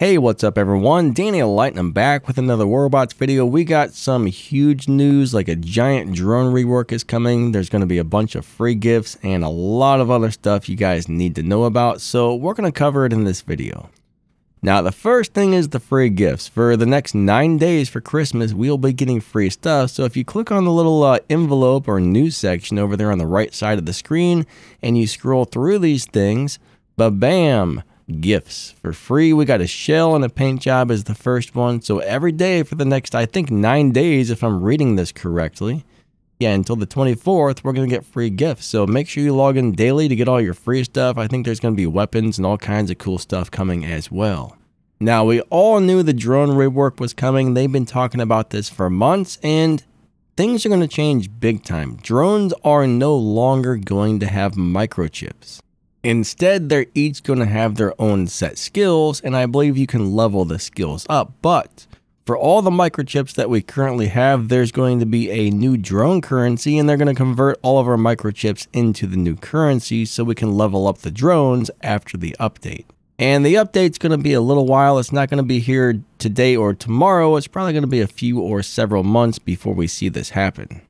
Hey, what's up everyone? Daniel Lightning back with another Robots video. We got some huge news, like a giant drone rework is coming. There's going to be a bunch of free gifts and a lot of other stuff you guys need to know about, so we're going to cover it in this video. Now, the first thing is the free gifts. For the next 9 days for Christmas, we'll be getting free stuff, so if you click on the little envelope or news section over there on the right side of the screen, and you scroll through these things, ba-bam! Gifts for free. We got a shell and a paint job as the first one, so every day for the next, I think, 9 days, if I'm reading this correctly, yeah, until the 24th, we're going to get free gifts. So make sure you log in daily to get all your free stuff. I think there's going to be weapons and all kinds of cool stuff coming as well. Now, we all knew the drone rework was coming. They've been talking about this for months, and things are going to change big time. Drones are no longer going to have microchips. Instead, they're each going to have their own set skills, and I believe you can level the skills up. But for all the microchips that we currently have, there's going to be a new drone currency, and they're going to convert all of our microchips into the new currency so we can level up the drones after the update. And the update's going to be a little while. It's not going to be here today or tomorrow. It's probably going to be a few or several months before we see this happen.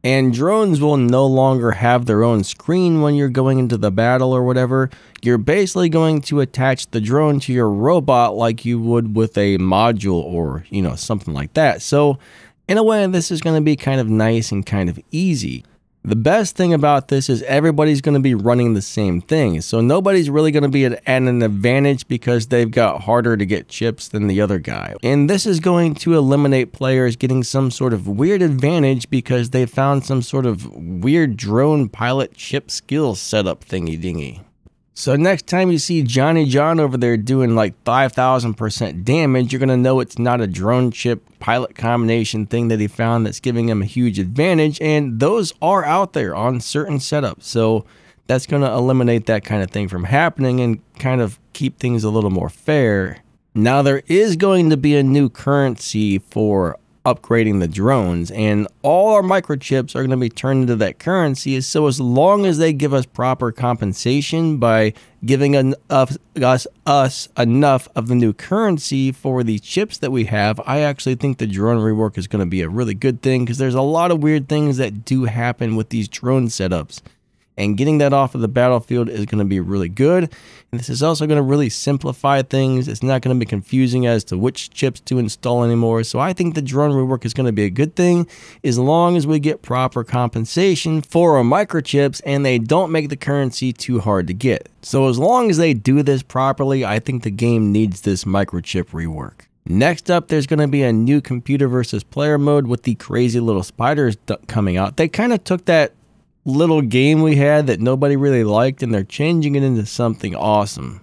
And drones will no longer have their own screen when you're going into the battle or whatever. You're basically going to attach the drone to your robot like you would with a module or, something like that. So in a way, this is going to be kind of nice and kind of easy. The best thing about this is everybody's going to be running the same thing. So nobody's really going to be at an advantage because they've got harder to get chips than the other guy. And this is going to eliminate players getting some sort of weird advantage because they found some sort of weird drone pilot chip skill setup thingy dingy. So next time you see Johnny John over there doing like 5,000% damage, you're going to know it's not a drone chip pilot combination thing that he found that's giving him a huge advantage, and those are out there on certain setups. So that's going to eliminate that kind of thing from happening and kind of keep things a little more fair. Now, there is going to be a new currency for upgrading the drones, and all our microchips are going to be turned into that currency. So as long as they give us proper compensation by giving us enough of the new currency for the chips that we have, I actually think the drone rework is going to be a really good thing because there's a lot of weird things that do happen with these drone setups. And getting that off of the battlefield is going to be really good. And this is also going to really simplify things. It's not going to be confusing as to which chips to install anymore. So I think the drone rework is going to be a good thing as long as we get proper compensation for our microchips and they don't make the currency too hard to get. So as long as they do this properly, I think the game needs this microchip rework. Next up, there's going to be a new computer versus player mode with the crazy little spiders coming out. They kind of took that little game we had that nobody really liked and they're changing it into something awesome.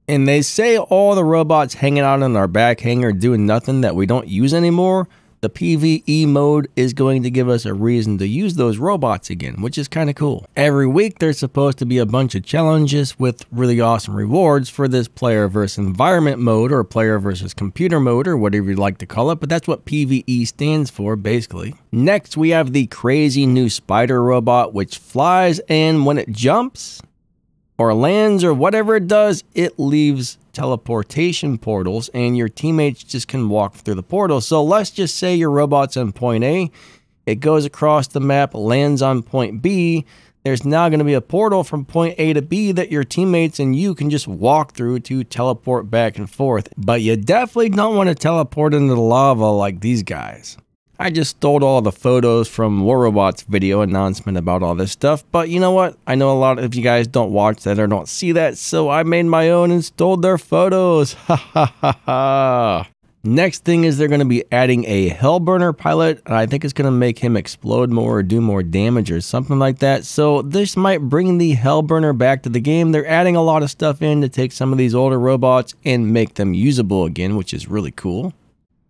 And they say all the robots hanging out in our back hangar doing nothing that we don't use anymore. The PvE mode is going to give us a reason to use those robots again, which is kind of cool. Every week there's supposed to be a bunch of challenges with really awesome rewards for this player versus environment mode or player versus computer mode or whatever you'd like to call it, but that's what PvE stands for basically. Next we have the crazy new spider robot which flies, and when it jumps or lands or whatever it does, it leaves teleportation portals and your teammates just can walk through the portal. So let's just say your robot's on point A, it goes across the map, lands on point B. There's now going to be a portal from point A to B that your teammates and you can just walk through to teleport back and forth. But you definitely don't want to teleport into the lava like these guys. I just stole all the photos from War Robots video announcement about all this stuff, but you know what? I know a lot of you guys don't watch that or don't see that, so I made my own and stole their photos. Ha ha ha ha. Next thing is they're going to be adding a Hellburner pilot, and I think it's going to make him explode more or do more damage or something like that. So this might bring the Hellburner back to the game. They're adding a lot of stuff in to take some of these older robots and make them usable again, which is really cool.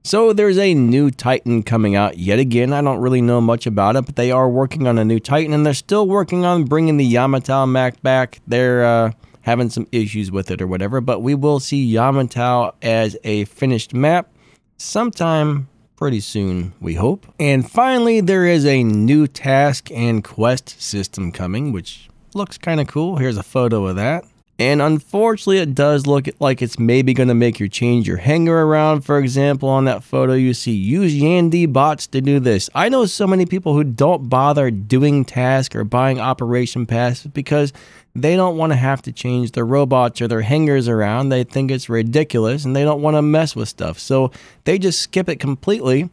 So there's a new Titan coming out yet again. I don't really know much about it, but they are working on a new Titan, and they're still working on bringing the Yamato map back. They're having some issues with it or whatever, but we will see Yamato as a finished map sometime pretty soon, we hope. And finally, there is a new task and quest system coming, which looks kind of cool. Here's a photo of that. And unfortunately, it does look like it's maybe going to make you change your hanger around. For example, on that photo, you see use Yandy bots to do this. I know so many people who don't bother doing tasks or buying operation passes because they don't want to have to change their robots or their hangers around. They think it's ridiculous and they don't want to mess with stuff. So they just skip it completely.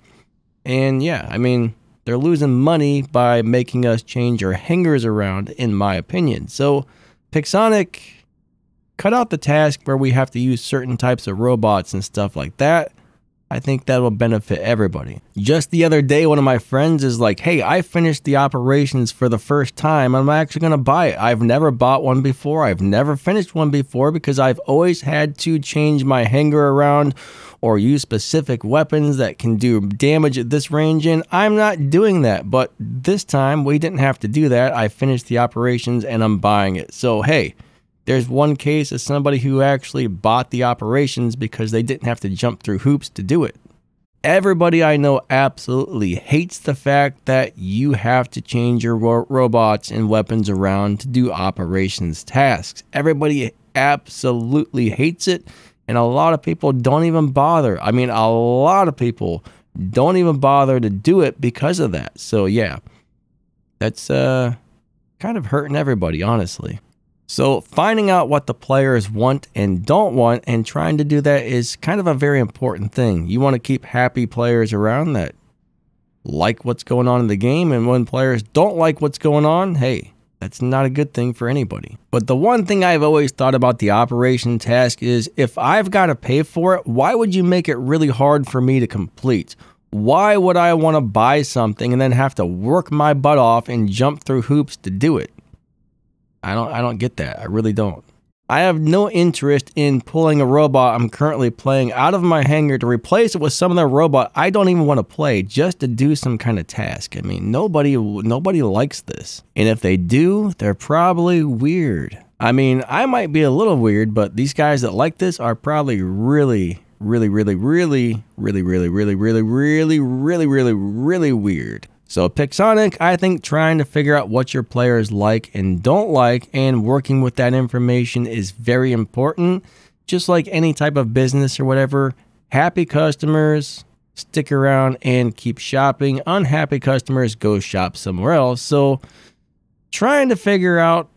And yeah, I mean, they're losing money by making us change our hangers around, in my opinion. So Pixonic, cut out the task where we have to use certain types of robots and stuff like that. I think that will benefit everybody. Just the other day, one of my friends is like, hey, I finished the operations for the first time. I'm actually going to buy it. I've never bought one before. I've never finished one before because I've always had to change my hanger around or use specific weapons that can do damage at this range. And I'm not doing that. But this time we didn't have to do that. I finished the operations and I'm buying it. So, hey, there's one case of somebody who actually bought the operations because they didn't have to jump through hoops to do it. Everybody I know absolutely hates the fact that you have to change your robots and weapons around to do operations tasks. Everybody absolutely hates it, and a lot of people don't even bother. I mean, a lot of people don't even bother to do it because of that. So yeah, that's kind of hurting everybody, honestly. So finding out what the players want and don't want and trying to do that is kind of a very important thing. You want to keep happy players around that like what's going on in the game, and when players don't like what's going on, hey, that's not a good thing for anybody. But the one thing I've always thought about the operation task is if I've got to pay for it, why would you make it really hard for me to complete? Why would I want to buy something and then have to work my butt off and jump through hoops to do it? I don't get that. I really don't. I have no interest in pulling a robot I'm currently playing out of my hangar to replace it with some other robot I don't even want to play just to do some kind of task. I mean, nobody likes this. And if they do, they're probably weird. I mean, I might be a little weird, but these guys that like this are probably really weird. So Pixonic, I think trying to figure out what your players like and don't like and working with that information is very important. Just like any type of business or whatever, happy customers stick around and keep shopping. Unhappy customers go shop somewhere else. So trying to figure out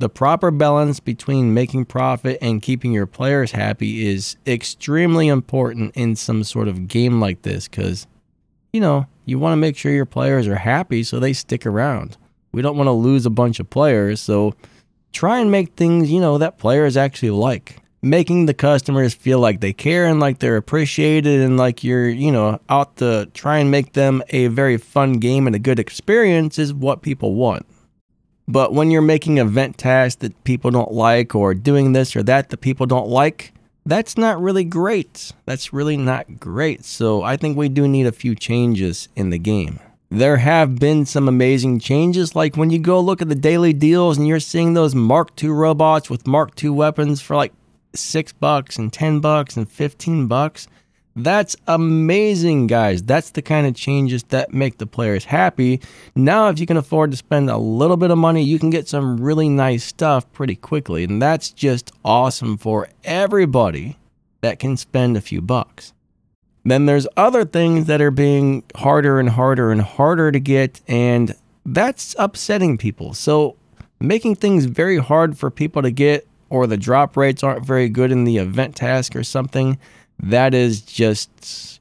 the proper balance between making profit and keeping your players happy is extremely important in some sort of game like this because, you know, you want to make sure your players are happy so they stick around. We don't want to lose a bunch of players, so try and make things, you know, that players actually like. Making the customers feel like they care and like they're appreciated and like you're, you know, out to try and make them a very fun game and a good experience is what people want. But when you're making event tasks that people don't like or doing this or that people don't like, that's not really great. That's really not great. So I think we do need a few changes in the game. There have been some amazing changes, like when you go look at the daily deals and you're seeing those Mark II robots with Mark II weapons for like $6 and $10 and $15. That's amazing, guys. That's the kind of changes that make the players happy. Now, if you can afford to spend a little bit of money, you can get some really nice stuff pretty quickly. And that's just awesome for everybody that can spend a few bucks. Then there's other things that are being harder and harder and harder to get, and that's upsetting people. So making things very hard for people to get, or the drop rates aren't very good in the event task or something, that's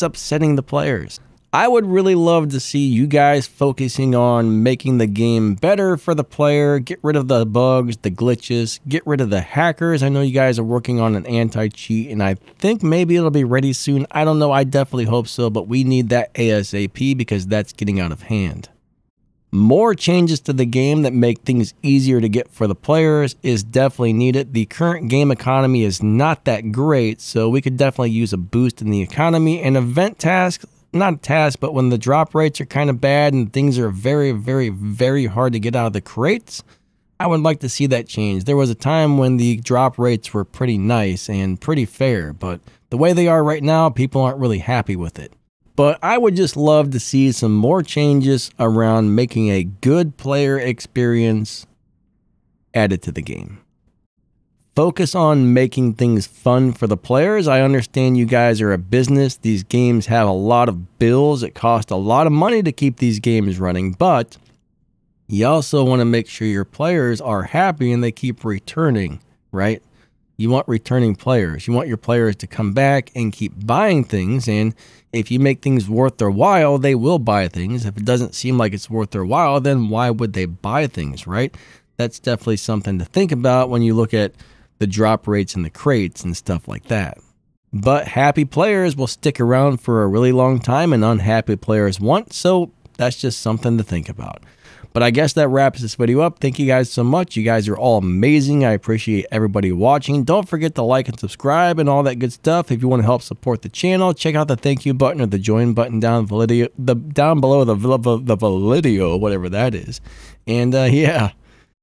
upsetting the players. I would really love to see you guys focusing on making the game better for the player, get rid of the bugs, the glitches, get rid of the hackers. I know you guys are working on an anti-cheat, and I think maybe it'll be ready soon. I don't know. I definitely hope so, but we need that ASAP because that's getting out of hand. More changes to the game that make things easier to get for the players is definitely needed. The current game economy is not that great, so we could definitely use a boost in the economy. And event tasks, not a task, but when the drop rates are kind of bad and things are very hard to get out of the crates, I would like to see that change. There was a time when the drop rates were pretty nice and pretty fair, but the way they are right now, people aren't really happy with it. But I would just love to see some more changes around making a good player experience added to the game. Focus on making things fun for the players. I understand you guys are a business. These games have a lot of bills. It costs a lot of money to keep these games running, but you also want to make sure your players are happy and they keep returning, right? You want returning players. You want your players to come back and keep buying things, and if you make things worth their while, they will buy things. If it doesn't seem like it's worth their while, then why would they buy things, right? That's definitely something to think about when you look at the drop rates in the crates and stuff like that. But happy players will stick around for a really long time and unhappy players won't, so that's just something to think about. But I guess that wraps this video up. Thank you guys so much. You guys are all amazing. I appreciate everybody watching. Don't forget to like and subscribe and all that good stuff. If you want to help support the channel, check out the thank you button or the join button down below the video, whatever that is. And yeah.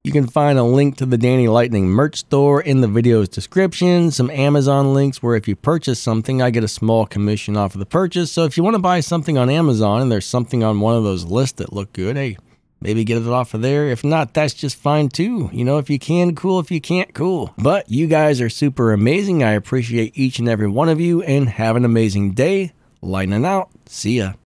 You can find a link to the Danny Lightning merch store in the video's description, some Amazon links where if you purchase something, I get a small commission off of the purchase. So if you want to buy something on Amazon and there's something on one of those lists that look good, hey, maybe get it off of there. If not, that's just fine too. You know, if you can, cool. If you can't, cool. But you guys are super amazing. I appreciate each and every one of you and have an amazing day. Lightning out. See ya.